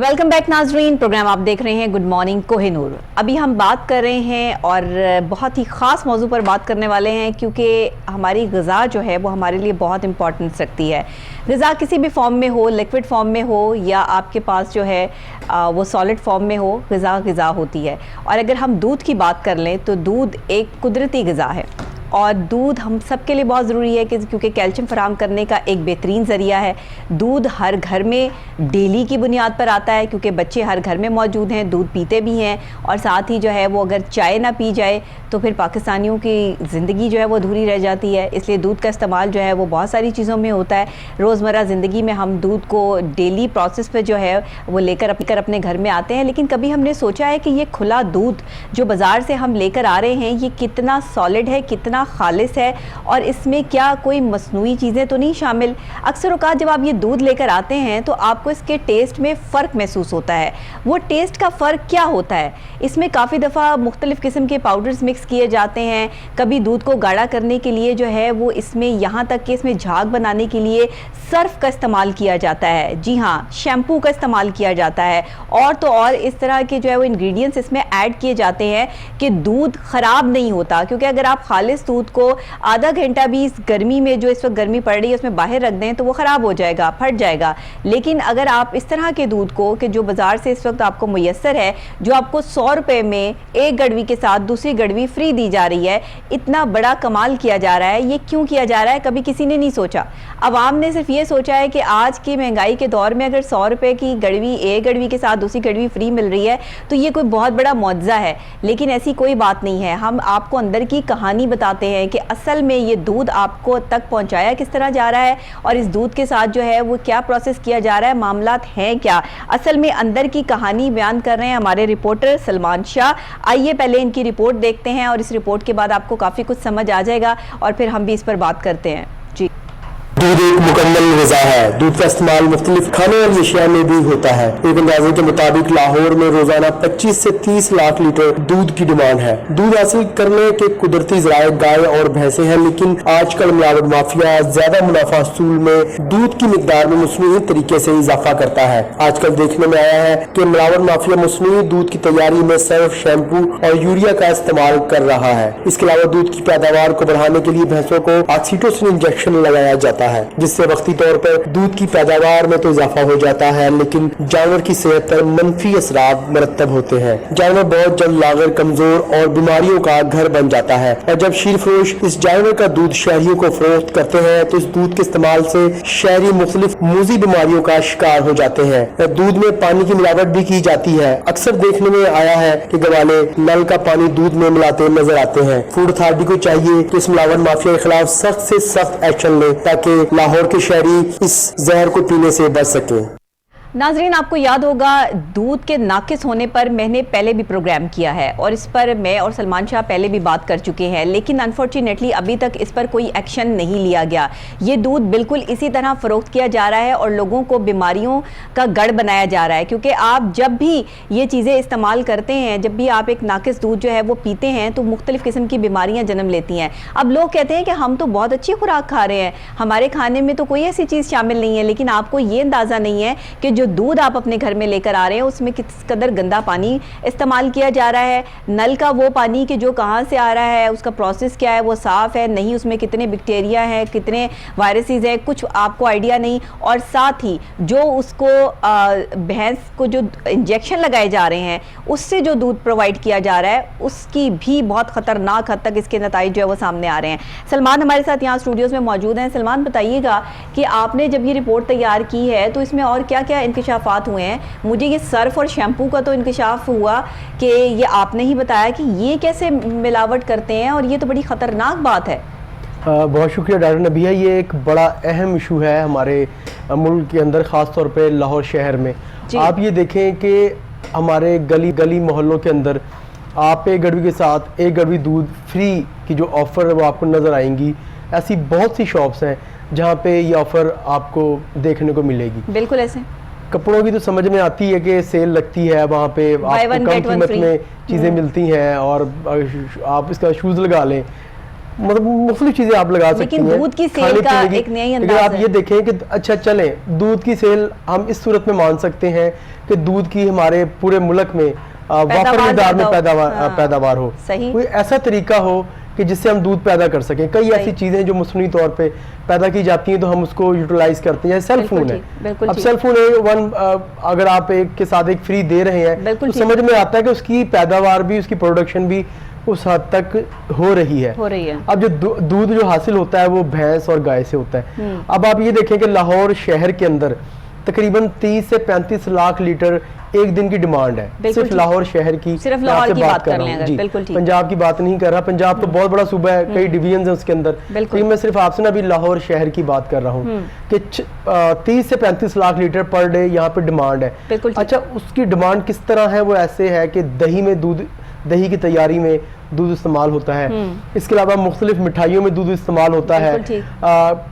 Welcome back नाजरीन, programme आप देख रहे हैं गुड मॉर्निंग कोहिनूर। अभी हम बात कर रहे हैं और बहुत ही ख़ास मौजू पर बात करने वाले हैं, क्योंकि हमारी ग़िज़ा जो है वो हमारे लिए बहुत इंपॉर्टेंस रखती है। ग़िज़ा किसी भी फॉर्म में हो, लिक्विड फॉर्म में हो या आपके पास जो है वो सॉलिड फॉर्म में हो, ग़िज़ा ग़िज़ा होती है। और अगर हम दूध की बात कर लें तो दूध एक कुदरती ग़िज़ा है और दूध हम सब के लिए बहुत ज़रूरी है क्योंकि कैल्शियम फराहम करने का एक बेहतरीन ज़रिया है। दूध हर घर में डेली की बुनियाद पर आता है, क्योंकि बच्चे हर घर में मौजूद हैं, दूध पीते भी हैं। और साथ ही जो है वो अगर चाय ना पी जाए तो फिर पाकिस्तानियों की ज़िंदगी जो है वो अधूरी रह जाती है। इसलिए दूध का इस्तेमाल जो है वो बहुत सारी चीज़ों में होता है। रोज़मर्रा ज़िंदगी में हम दूध को डेली प्रोसेस पे जो है वो लेकर अपने घर में आते हैं, लेकिन कभी हमने सोचा है कि ये खुला दूध जो बाज़ार से हम लेकर आ रहे हैं ये कितना सॉलिड है, कितना खालिस है और इसमें क्या कोई मसनूई चीज़ें तो नहीं शामिल। अक्सर औक़ात जब आप ये दूध लेकर आते हैं तो आपको इसके टेस्ट में फ़र्क महसूस होता है। वो टेस्ट का फ़र्क क्या होता है? इसमें काफ़ी दफ़ा मुख्तलिफ़ किस्म के पाउडर्स मिक्स किए जाते हैं। कभी दूध को गाढ़ा करने के लिए जो है वो इसमें यहाँ तक कि इसमें झाग बनाने के लिए सर्फ का इस्तेमाल किया जाता है। जी हाँ, शैम्पू का इस्तेमाल किया जाता है। और तो और इस तरह के जो है वो इंग्रेडिएंट्स इसमें ऐड किए जाते हैं कि दूध ख़राब नहीं होता। क्योंकि अगर आप खालिस दूध को आधा घंटा भी इस गर्मी में, जो इस वक्त गर्मी पड़ रही है, उसमें बाहर रख दें तो वो ख़राब हो जाएगा, फट जाएगा। लेकिन अगर आप इस तरह के दूध को कि जो बाज़ार से इस वक्त आपको मुयस्सर है, जो आपको 100 रुपये में एक गड़वी के साथ दूसरी गड़वी फ्री दी जा रही है, इतना बड़ा कमाल किया जा रहा है। ये क्यों किया जा रहा है कभी किसी ने नहीं सोचा। अवाम ने सिर्फ ये सोचा है कि आज की महंगाई के दौर में अगर 100 रुपये की गड़वी एक गड़वी के साथ दूसरी गड़वी फ्री मिल रही है तो ये कोई बहुत बड़ा मुआवजा है। लेकिन ऐसी कोई बात नहीं है। हम आपको अंदर की कहानी बताते हैं कि असल में ये दूध आपको तक पहुंचाया किस तरह जा रहा है और इस दूध के साथ जो है वो क्या प्रोसेस किया जा रहा है, मामलात हैं क्या। असल में अंदर की कहानी बयान कर रहे हैं हमारे रिपोर्टर सलमान शाह। आइए पहले इनकी रिपोर्ट देखते हैं और इस रिपोर्ट के बाद आपको काफ़ी कुछ समझ आ जाएगा और फिर हम भी इस पर बात करते हैं। जी, दूध एक मुकम्मल ग़िज़ा है। दूध का इस्तेमाल मुख्तलिफ खाने वाली अशिया में भी होता है। एक अंदाजे के मुताबिक लाहौर में रोजाना 25 से 30 लाख लीटर दूध की डिमांड है। दूध हासिल करने के कुदरती ज़राए गाय और भैंसे हैं, लेकिन आजकल मिलावट माफिया ज्यादा मुनाफा हसूल में दूध की मिकदार में मसनूई तरीके से इजाफा करता है। आजकल देखने में आया है कि मिलावट माफिया मसनूई दूध की तैयारी में सर्फ, शैम्पू और यूरिया का इस्तेमाल कर रहा है। इसके अलावा दूध की पैदावार को बढ़ाने के लिए भैंसों को ऑक्सीटोसिन इंजेक्शन लगाया जाता है, जिससे वक्ती तौर पर दूध की पैदावार में तो इजाफा हो जाता है, लेकिन जानवर की सेहत पर मनफी असरात मरतब होते हैं। जानवर बहुत जल्द लागर, कमजोर और बीमारियों का घर बन जाता है। और जब शीर फरोश इस जानवर का दूध शहरियों को फरोख्त करते हैं तो इस दूध के इस्तेमाल से शहरी मुख्तलिफ मूजी बीमारियों का शिकार हो जाते हैं। दूध में पानी की मिलावट भी की जाती है। अक्सर देखने में आया है कि गवाले नल का पानी दूध में मिलाते नजर आते हैं। फूड अथॉरिटी को चाहिए कि इस मिलावट माफिया के खिलाफ सख्त से सख्त एक्शन ले ताकि लाहौर के शहरी इस जहर को पीने से बच सके। नाजरीन, आपको याद होगा दूध के नाकिस होने पर मैंने पहले भी प्रोग्राम किया है और इस पर मैं और सलमान शाह पहले भी बात कर चुके हैं, लेकिन अनफॉर्चुनेटली अभी तक इस पर कोई एक्शन नहीं लिया गया। ये दूध बिल्कुल इसी तरह फ़रोख्त किया जा रहा है और लोगों को बीमारियों का गढ़ बनाया जा रहा है। क्योंकि आप जब भी ये चीज़ें इस्तेमाल करते हैं, जब भी आप एक नाकिस दूध जो है वो पीते हैं तो मुख्तलिफ़ किस्म की बीमारियाँ जन्म लेती हैं। अब लोग कहते हैं कि हम तो बहुत अच्छी खुराक खा रहे हैं, हमारे खाने में तो कोई ऐसी चीज़ शामिल नहीं है, लेकिन आपको ये अंदाज़ा नहीं है कि जो दूध आप अपने घर में लेकर आ रहे हैं उसमें किस कदर गंदा पानी इस्तेमाल किया जा रहा है। नल का वो पानी कि जो कहाँ से आ रहा है, उसका प्रोसेस क्या है, वो साफ़ है नहीं, उसमें कितने बैक्टीरिया हैं, कितने वायरसेस हैं, कुछ आपको आइडिया नहीं। और साथ ही जो उसको भैंस को जो इंजेक्शन लगाए जा रहे हैं उससे जो दूध प्रोवाइड किया जा रहा है उसकी भी बहुत ख़तरनाक हद तक इसके नतीजे जो है वो सामने आ रहे हैं। सलमान हमारे साथ यहाँ स्टूडियोज़ में मौजूद हैं। सलमान, बताइएगा कि आपने जब ये रिपोर्ट तैयार की है तो इसमें और क्या क्या इंकशाफात हुए हैं। मुझे ये सर्फ और शैम्पू का तो इंकशाफ हुआ कि ये आपने ही बताया कि ये कैसे मिलावट करते हैं और ये तो बड़ी ख़तरनाक बात है। बहुत शुक्रिया डॉक्टर नबिया। ये एक बड़ा अहम इशू है हमारे मुल्क के अंदर, ख़ास तौर पे लाहौर शहर में। आप ये देखें कि हमारे गली गली मोहल्लों के अंदर आप एक गड़वी के साथ एक गड़वी दूध फ्री की जो ऑफ़र है वो आपको नज़र आएंगी। ऐसी बहुत सी शॉप्स हैं जहाँ पे ये ऑफ़र आपको देखने को मिलेगी। बिल्कुल ऐसे कपड़ों की तो समझ में आती है कि सेल लगती है, वहाँ पे आपको कम कीमत में चीज़ें मिलती हैं और आप इसका शूज़ लगा लें। मतलब मुख्तलिफ चीजें आप लगा सकती लेकिन हैं। दूध की सेल खाने का पीने की। एक नया ही लेकिन अंदाज आप है। ये देखें कि अच्छा चलें, दूध की सेल हम इस सूरत में मान सकते हैं कि दूध की हमारे पूरे मुल्क में वाफर मिकदार में पैदावार हो। सही। कोई ऐसा तरीका हो कि जिससे हम दूध पैदा कर सकें। कई ऐसी चीजें जो मसनूई तौर पे पैदा की जाती हैं तो हम उसको यूटिलाइज करते हैं। सेल फोन है, अब सेल फोन अगर आप एक के साथ एक फ्री दे रहे हैं तो समझ में आता है कि उसकी पैदावार भी, उसकी प्रोडक्शन भी उस हद तक हो रही है। अब जो दूध जो हासिल होता है वो भैंस और गाय से होता है। अब आप ये देखें कि लाहौर शहर के अंदर तकरीबन 30 से 35 लाख लीटर एक दिन की डिमांड है, सिर्फ लाहौर शहर की। सिर्फ लाहौर की बात कर रहे हैं, बिल्कुल ठीक। पंजाब की बात नहीं कर रहा, पंजाब तो बहुत बड़ा सूबा है, कई डिवीजन है उसके अंदर, लेकिन मैं सिर्फ आपसे ना अभी लाहौर शहर की बात कर रहा हूँ कि 30 से 35 लाख लीटर पर डे यहाँ पे डिमांड है। अच्छा, उसकी डिमांड किस तरह है? वो ऐसे है कि दही की तैयारी में दूध इस्तेमाल होता है, इसके अलावा मुख्तलिफ मिठाइयों में दूध इस्तेमाल होता है,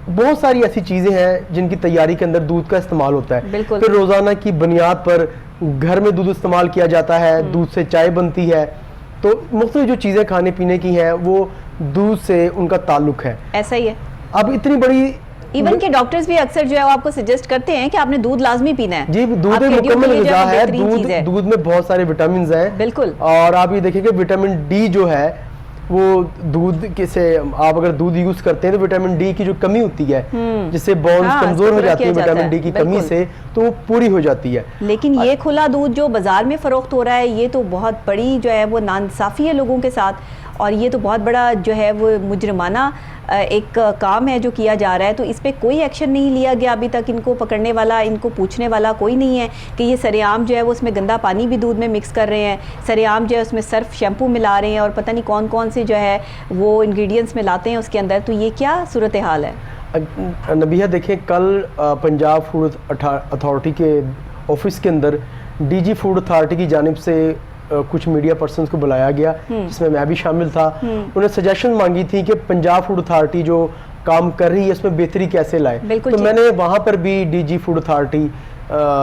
बहुत सारी ऐसी चीजें हैं जिनकी तैयारी के अंदर दूध का इस्तेमाल होता है। फिर रोजाना की बुनियाद पर घर में दूध इस्तेमाल किया जाता है, दूध से चाय बनती है, तो मुख्तलिफ जो चीजें खाने पीने की हैं वो दूध से उनका ताल्लुक है। ऐसा ही है। अब इतनी बड़ी इवन के डॉक्टर्स भी अक्सर जो है वो आपको सजेस्ट करते हैं कि आपने दूध लाजमी पीना है। जी, दूध एक मुकम्मल ग़िज़ा है, दूध में बहुत सारे विटामिन हैं। बिल्कुल। और आप ये देखिए कि विटामिन डी जो है वो दूध से आप अगर दूध यूज करते हैं तो विटामिन डी की जो कमी होती है, जिससे बोन्स कमजोर हो जाती है विटामिन डी की कमी से, तो वो पूरी हो जाती है। लेकिन ये खुला दूध जो बाजार में फरोख्त हो रहा है, ये तो बहुत बड़ी जो है वो नाइंसाफी है लोगों के साथ, और ये तो बहुत बड़ा जो है वो मुजरिमाना एक काम है जो किया जा रहा है। तो इस पे कोई एक्शन नहीं लिया गया अभी तक। इनको पकड़ने वाला, इनको पूछने वाला कोई नहीं है कि ये सरेआम जो है वो उसमें गंदा पानी भी दूध में मिक्स कर रहे हैं, सरेआम जो है उसमें सर्फ शैम्पू मिला रहे हैं, और पता नहीं कौन कौन से जो है वो इंग्रेडिएंट्स मिलाते हैं उसके अंदर। तो ये क्या सूरत हाल है? नबिया देखें, कल पंजाब फूड अथॉरिटी के ऑफिस के अंदर डीजी फूड अथॉरिटी की जानिब से कुछ मीडिया पर्सन्स को बुलाया गया, जिसमें मैं भी शामिल था। उन्हें सजेशन मांगी थी कि पंजाब फूड अथॉरिटी जो काम कर रही है उसमें बेहतरी कैसे लाए। तो मैंने वहाँ पर भी डीजी फूड अथॉरिटी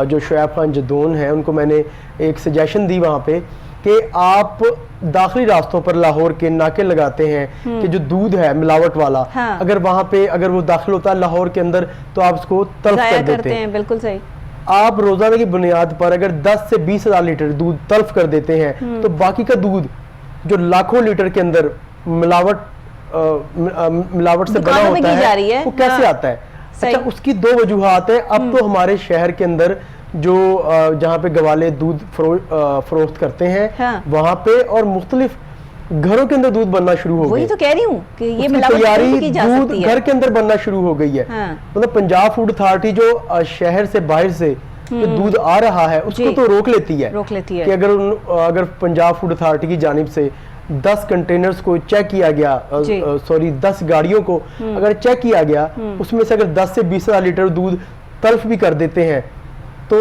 जो शुएब खान जदौन है उनको मैंने एक सजेशन दी वहाँ पे कि आप दाखिली रास्तों पर लाहौर के नाके लगाते हैं कि जो दूध है मिलावट वाला, अगर वहाँ पे अगर वो दाखिल होता है लाहौर के अंदर तो आप उसको तल्फ कर देते हैं। बिल्कुल सही। आप रोजाना की बुनियाद पर अगर 10 से 20 हजार लीटर दूध तल्फ कर देते हैं तो बाकी का दूध जो लाखों लीटर के अंदर मिलावट से बना होता है वो कैसे आता है? अच्छा, उसकी दो वजूहात है। अब तो हमारे शहर के अंदर जो जहाँ पे गवाले दूध फरोख्त करते हैं वहां पे और मुख्तलिफ घरों के अंदर दूध बनना शुरू हो गया। वही तो कह रही हूँ कि ये तैयारी दूध घर के अंदर बनना शुरू हो गई है। मतलब पंजाब फूड अथॉरिटी जो शहर से बाहर से जो दूध आ रहा है उसको तो रोक लेती है कि अगर पंजाब फूड अथॉरिटी की जानिब से 10 कंटेनर्स को चेक किया गया, 10 गाड़ियों को अगर चेक किया गया, उसमें से अगर 10 से 20 हजार लीटर दूध तल्फ भी कर देते हैं तो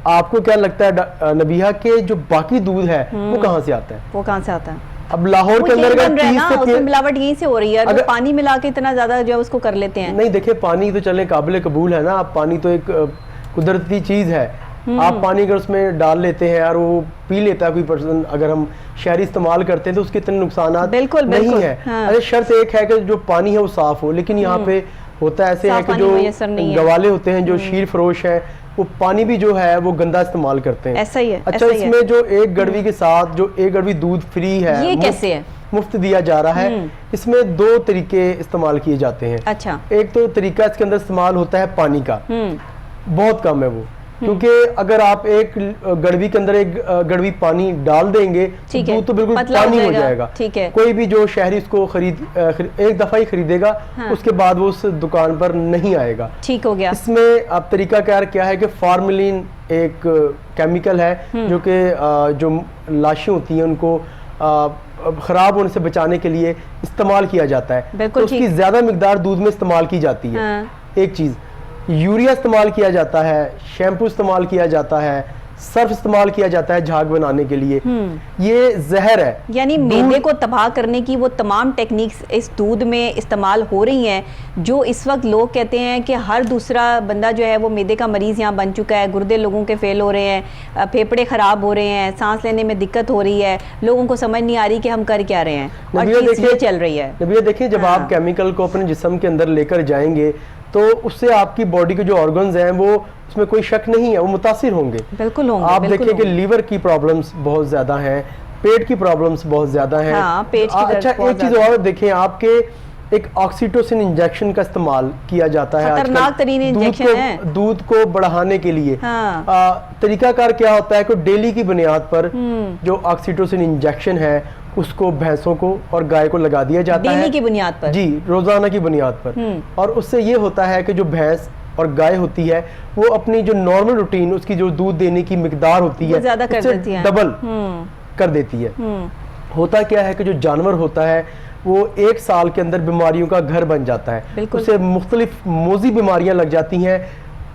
आपको क्या लगता है नबिया के जो बाकी दूध है वो कहाँ से आता है? वो कहाँ से आता है? अब लाहौर के अंदर उसमें मिलावट यहीं से हो रही है। अगर पानी मिला के इतना ज्यादा जो है उसको कर लेते हैं। नहीं, देखिए पानी तो चले काबिल कबूल है ना, अब पानी तो एक कुदरती चीज है। आप पानी अगर उसमें डाल लेते हैं और वो पी लेता है कोई पर्सन, अगर हम शहरी इस्तेमाल करते हैं तो उसके इतने नुकसान नहीं है। अरे शर्त एक है कि जो पानी है वो साफ हो, लेकिन यहाँ पे होता है ऐसे है कि जो गवाले होते हैं, जो शीर फरोश है, वो पानी भी जो है वो गंदा इस्तेमाल करते हैं। ऐसा ही है। अच्छा, इसमें जो एक गड़वी के साथ जो एक गड़वी दूध फ्री है, ये कैसे है? मुफ्त दिया जा रहा है। इसमें 2 तरीके इस्तेमाल किए जाते हैं। अच्छा। एक तो तरीका इसके अंदर इस्तेमाल होता है पानी का, बहुत कम है वो, क्योंकि अगर आप एक गड़वी के अंदर एक गड़वी पानी डाल देंगे तो दूध तो बिल्कुल पानी हो जाएगा। ठीक है। कोई भी जो शहरी इसको एक दफा ही खरीदेगा, उसके बाद वो उस दुकान पर नहीं आएगा। ठीक हो गया। इसमें अब तरीका क्या है कि फार्मेलिन एक केमिकल है जो कि जो लाशें होती हैं उनको खराब होने से बचाने के लिए इस्तेमाल किया जाता है। तो उसकी ज्यादा मिकदार दूध में इस्तेमाल की जाती है। एक चीज यूरिया इस्तेमाल किया जाता है, शैम्पू इस्तेमाल किया जाता है, सर्फ इस्तेमाल किया जाता है झाग बनाने के लिए, ये जहर है। यानी मैदे को तबाह करने की वो तमाम टेक्निक्स इस दूध में इस्तेमाल हो रही हैं, जो इस वक्त लोग कहते हैं कि हर दूसरा बंदा जो है वो मैदे का मरीज यहाँ बन चुका है, गुर्दे लोगों के फेल हो रहे हैं, फेफड़े खराब हो रहे हैं, सांस लेने में दिक्कत हो रही है, लोगों को समझ नहीं आ रही कि हम कर क्या रहे हैं, और चीज़ ये चल रही है। नबिया देखिए, जब आप केमिकल को अपने जिस्म के अंदर लेकर जाएंगे तो उससे आपकी बॉडी के जो ऑर्गन्स हैं वो, उसमें कोई शक नहीं है, वो मुतासिर होंगे। बिल्कुल होंगे। आप देखिए कि लीवर की प्रॉब्लम्स बहुत ज्यादा हैं, पेट की प्रॉब्लम्स बहुत ज्यादा हैं। हाँ, पेट की अच्छा, एक चीज और देखें, आपके एक ऑक्सीटोसिन इंजेक्शन का इस्तेमाल किया जाता है खतरनाक तरीन इंजेक्शन है दूध को बढ़ाने के लिए। हाँ। तरीकाकार क्या होता है कि डेली की बुनियाद पर जो ऑक्सीटोसिन इंजेक्शन है उसको भैंसों को और गाय को लगा दिया जाता है, डेली की बुनियाद पर, जी, रोजाना की बुनियाद पर। और उससे ये होता है कि जो भैंस और गाय होती है वो अपनी जो नॉर्मल रूटीन, उसकी जो दूध देने की मिकदार होती है ज्यादा कर देती है, डबल कर देती है। होता क्या है कि जो जानवर होता है वो 1 साल के अंदर बीमारियों का घर बन जाता है, उसे मुख्तलिफ मोजी बीमारियां लग जाती हैं,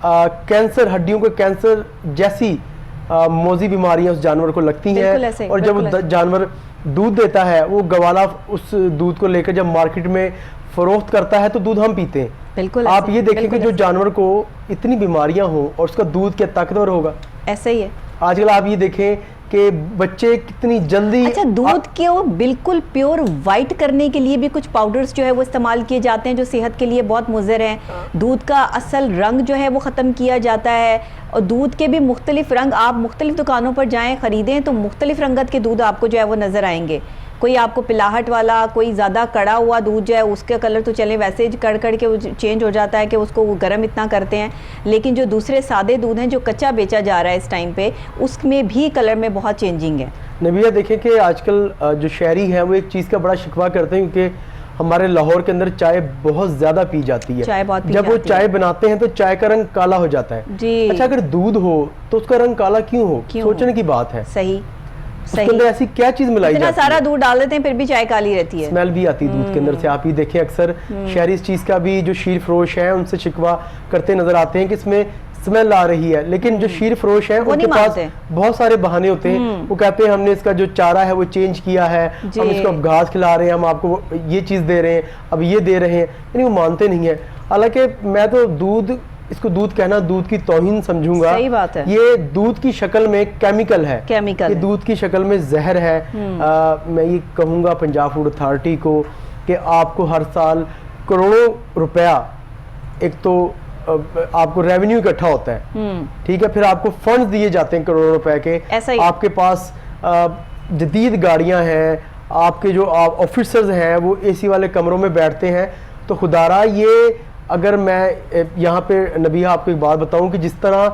कैंसर, हड्डियों के कैंसर जैसी मोजी बीमारियां उस जानवर को लगती हैं। और जब जानवर दूध देता है, वो गवाला उस दूध को लेकर जब मार्केट में फरोख्त करता है तो दूध हम पीते हैं। बिल्कुल आप ये देखें कि जो जानवर को इतनी बीमारियां हो और उसका दूध क्या ताकतवर होगा। ऐसा ही है आजकल आप ये देखें कि बच्चे कितनी जल्दी, अच्छा, दूध को बिल्कुल प्योर वाइट करने के लिए भी कुछ पाउडर्स जो है वो इस्तेमाल किए जाते हैं जो सेहत के लिए बहुत मुज़र हैं। दूध का असल रंग जो है वो ख़त्म किया जाता है, और दूध के भी मुख्तलिफ रंग, आप मुख्तलिफ दुकानों पर जाएं ख़रीदें तो मुख्तलिफ रंगत के दूध आपको जो है वो नज़र आएंगे। कोई आपको पिलाहट वाला, कोई ज़्यादा कड़ा हुआ दूध जो है उसका कलर तो चले वैसे कड़ के चेंज हो जाता है कि उसको वो गर्म इतना करते हैं, लेकिन जो दूसरे सादे दूध हैं जो कच्चा बेचा जा रहा है इस टाइम पे, उसमें भी कलर में बहुत चेंजिंग है। नबिया देखें कि आजकल जो शहरी हैं वो एक चीज़ का बड़ा शिकवा करते हैं, क्योंकि हमारे लाहौर के अंदर चाय बहुत ज्यादा पी जाती है। चाय बहुत जब वो चाय बनाते हैं तो चाय का रंग काला हो जाता है जी। अच्छा, अगर दूध हो तो उसका रंग काला क्यों हो? सोचने की बात है। सही, उसके अंदर ऐसी क्या चीज मिलाई जाती है? इतना सारा दूध डाल देते हैं फिर भी चाय काली रहती है, स्मेल भी आती है दूध के अंदर से। आप ये देखें, अक्सर शहरी इस चीज का भी, जो शीर फरोश है उनसे शिकवा करते नजर आते हैं कि इसमें स्मेल आ रही है, लेकिन जो शीर फरोश है उनके पास बहुत सारे बहाने होते हैं। वो कहते हैं हमने इसका जो चारा है वो चेंज किया है, हम इसको अब घास खिला रहे हैं, हम आपको ये चीज दे रहे हैं, अब ये दे रहे हैं, यानी वो मानते नहीं है। हालांकि मैं तो दूध, इसको दूध कहना दूध की तौहीन समझूंगा। सही बात है। ये दूध की शक्ल में केमिकल है, केमिकल, ये दूध की शक्ल में जहर है। मैं ये कहूँगा पंजाब फूड अथॉरिटी को कि आपको हर साल करोड़ों रुपया, एक तो आपको रेवेन्यू इकट्ठा होता है, ठीक है, फिर आपको फंड्स दिए जाते हैं करोड़ों रुपए के, आपके पास जदीद गाड़ियां हैं, आपके जो ऑफिसर्स हैं वो एसी वाले कमरों में बैठते हैं। तो खुदारा ये, अगर मैं यहाँ पे नबिया आपको एक बात बताऊं कि जिस तरह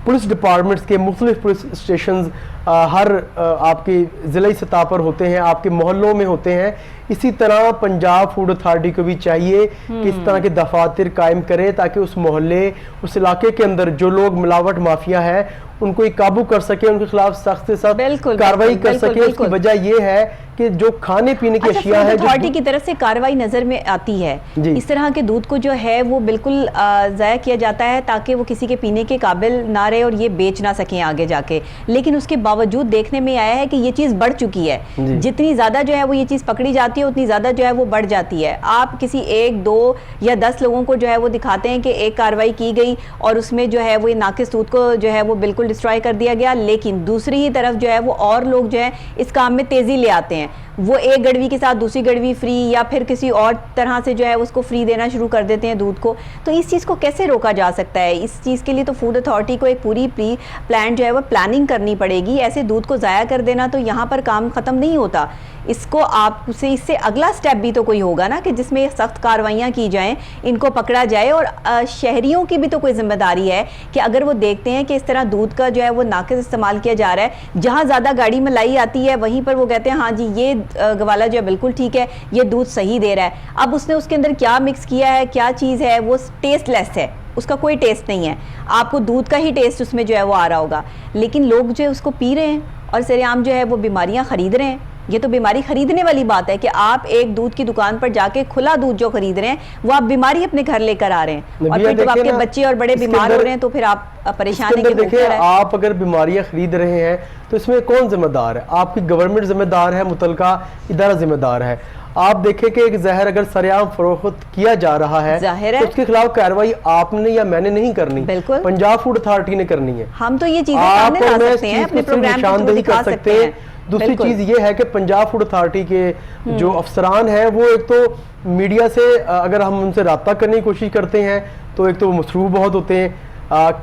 पुलिस डिपार्टमेंट्स के मुख्तलिफ पुलिस स्टेशन हर आपके ज़िले सतह पर होते हैं, आपके मोहल्लों में होते हैं, इसी तरह पंजाब फूड अथॉरिटी को भी चाहिए कि इस तरह के दफातर कायम करे ताकि उस मोहल्ले, उस इलाके के अंदर जो लोग मिलावट माफिया है उनको काबू कर सके, उनके खिलाफ सख्त से सख्त कार्रवाई कर सके। उसकी वजह यह है कि जो खाने पीने की अशिया है, अथॉरिटी की तरफ से कार्रवाई नजर में आती है, इस तरह के दूध को जो है वो बिल्कुल ज़ाया किया जाता है ताकि वो किसी के पीने के काबिल ना रहे और ये बेच ना सकें आगे जाके। लेकिन उसके बावजूद देखने में आया है कि ये चीज़ बढ़ चुकी है, जितनी ज़्यादा जो है वो ये चीज़ पकड़ी जाती है उतनी ज़्यादा जो है वो बढ़ जाती है। आप किसी 1, 2 या 10 लोगों को जो है वो दिखाते हैं कि एक कार्रवाई की गई और उसमें जो है वो ये नाकिस दूध को जो है वो बिल्कुल डिस्ट्रॉय कर दिया गया, लेकिन दूसरी ही तरफ जो है वो और लोग जो है इस काम में तेज़ी ले आते हैं, वो एक गड़वी के साथ दूसरी गड़वी फ्री या फिर किसी और तरह से जो है उसको फ्री देना शुरू कर देते हैं दूध को। तो इस चीज़ को कैसे रोका जा सकता है? इस चीज़ के लिए तो फूड अथॉरिटी को एक पूरी प्री प्लान जो है वो प्लानिंग करनी पड़ेगी। ऐसे दूध को ज़ाया कर देना तो यहाँ पर काम ख़त्म नहीं होता, इसको आपसे इससे अगला स्टेप भी तो कोई होगा ना कि जिसमें सख्त कार्रवाइयाँ की जाएं, इनको पकड़ा जाए। और शहरियों की भी तो कोई जिम्मेदारी है कि अगर वो देखते हैं कि इस तरह दूध का जो है वो नाकिस इस्तेमाल किया जा रहा है, जहाँ ज़्यादा गाड़ी में लाई आती है वहीं पर वो कहते हैं हाँ जी ये गवाला जो है बिल्कुल ठीक है, ये दूध सही दे रहा है। अब उसने उसके अंदर क्या मिक्स किया है, क्या चीज़ है, वो टेस्टलेस है, उसका कोई टेस्ट नहीं है, आपको दूध का ही टेस्ट उसमें जो है वो आ रहा होगा, लेकिन लोग जो है उसको पी रहे हैं और सरेआम जो है वो बीमारियां खरीद रहे हैं। ये तो बीमारी खरीदने वाली बात है कि आप एक दूध की दुकान पर जाके खुला दूध जो खरीद रहे हैं वो आप बीमारी अपने घर लेकर आ रहे हैं, और फिर जब आपके बच्चे और बड़े बीमार हो रहे हैं तो फिर आप परेशान हैं कि देखिए आप अगर बीमारियां खरीद रहे हैं तो इसमें कौन जिम्मेदार है? आपकी गवर्नमेंट जिम्मेदार है, मुतलका इदारा जिम्मेदार है। आप देखें कि एक जहर अगर सरेआम फरोख्त किया जा रहा है तो उसके खिलाफ कार्रवाई आपने या मैंने नहीं करनी, बिल्कुल पंजाब फूड अथॉरिटी ने करनी है। हम तो ये चीजें सामने ला सकते हैं, अपने प्रोग्राम पे निशानदेही कर सकते हैं। दूसरी चीज ये है कि पंजाब फूड अथॉरिटी के जो अफसरान हैं वो एक तो मीडिया से अगर हम उनसे रब्ता करने की कोशिश करते हैं तो एक तो मसरूफ बहुत होते हैं,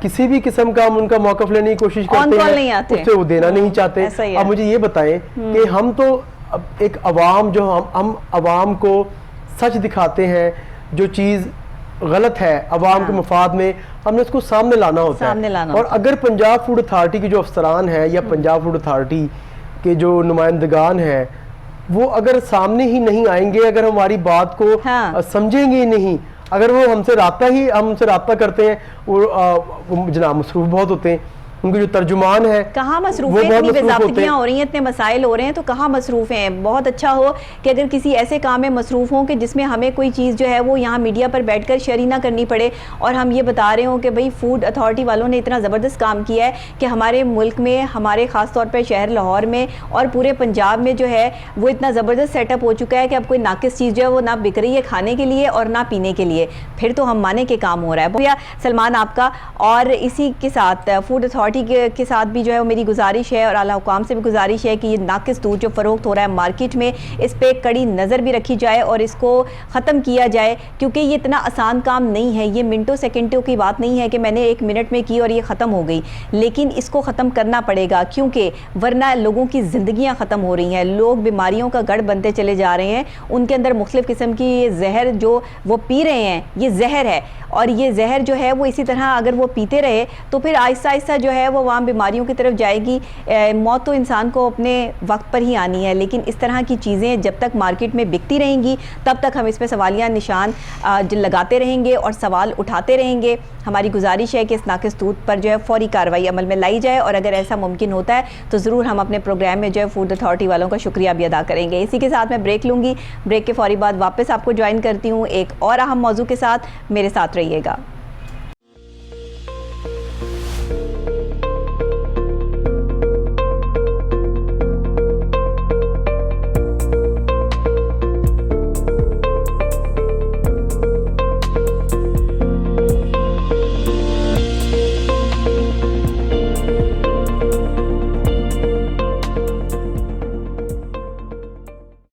किसी भी किस्म का हम उनका मौकफ लेने की कोशिश करते हैं उससे वो देना नहीं चाहते। अब मुझे ये बताएं कि हम तो एक अवाम जो हम अवाम को सच दिखाते हैं, जो चीज़ गलत है अवाम के मफाद में हमने उसको सामने लाना होता है। और अगर पंजाब फूड अथॉरिटी के जो अफसरान हैं या पंजाब फूड अथॉरिटी के जो नुमाइंदगान हैं वो अगर सामने ही नहीं आएंगे, अगर हमारी बात को समझेंगे ही नहीं, अगर वो हमसे रब्ता करते हैं, वो जनाब मसरूफ बहुत होते हैं, उनके जो तर्जुमान है कहाँ मसरूफ है, इतनी बेज़ाब्तियाँ हो रही हैं, इतने मसाइल हो रहे हैं तो कहाँ मसरूफ हैं। बहुत अच्छा हो कि अगर किसी ऐसे काम में मसरूफ हों कि जिसमें हमें कोई चीज़ जो है वो यहाँ मीडिया पर बैठकर शेयर ना करनी पड़े और हम ये बता रहे हों कि भाई फूड अथॉरिटी वालों ने इतना ज़बरदस्त काम किया है कि हमारे मुल्क में, हमारे ख़ास तौर पर शहर लाहौर में और पूरे पंजाब में जो है वो इतना ज़बरदस्त सेटअप हो चुका है कि अब कोई नाकिस चीज़ जो है वो ना बिक रही है खाने के लिए और ना पीने के लिए, फिर तो हम माने के काम हो रहा है। भैया सलमान आपका, और इसी के साथ फूड अथॉरिटी के साथ भी जो है वो मेरी गुजारिश है और आला हुकाम से भी गुजारिश है कि ये नाकिस दूध जो फ़रोख्त हो रहा है मार्केट में, इस पर कड़ी नज़र भी रखी जाए और इसको ख़त्म किया जाए, क्योंकि ये इतना आसान काम नहीं है। ये मिनटों सेकंडों की बात नहीं है कि मैंने 1 मिनट में की और ये ख़त्म हो गई, लेकिन इसको ख़त्म करना पड़ेगा क्योंकि वरना लोगों की ज़िंदगियाँ ख़त्म हो रही हैं, लोग बीमारियों का गढ़ बनते चले जा रहे हैं, उनके अंदर मुख्तलिफ़ किस्म की ये जहर जो वो पी रहे हैं ये जहर है, और ये जहर जो है वो इसी तरह अगर वो पीते रहे तो फिर आहिस्ता आहिस्ता जो है वो वहाँ बीमारियों की तरफ जाएगी। मौत तो इंसान को अपने वक्त पर ही आनी है, लेकिन इस तरह की चीज़ें जब तक मार्केट में बिकती रहेंगी तब तक हम इस पर सवालिया निशान लगाते रहेंगे और सवाल उठाते रहेंगे। हमारी गुजारिश है कि इस नाकिस दूध पर जो है फौरी कार्रवाई अमल में लाई जाए, और अगर ऐसा मुमकिन होता है तो ज़रूर हम अपने प्रोग्राम में जो है फूड अथॉरिटी वालों का शुक्रिया भी अदा करेंगे। इसी के साथ मैं ब्रेक लूँगी, ब्रेक के फौरी बाद वापस आपको ज्वाइन करती हूँ एक और अहम मौजू के साथ। मेरे साथ रहिएगा।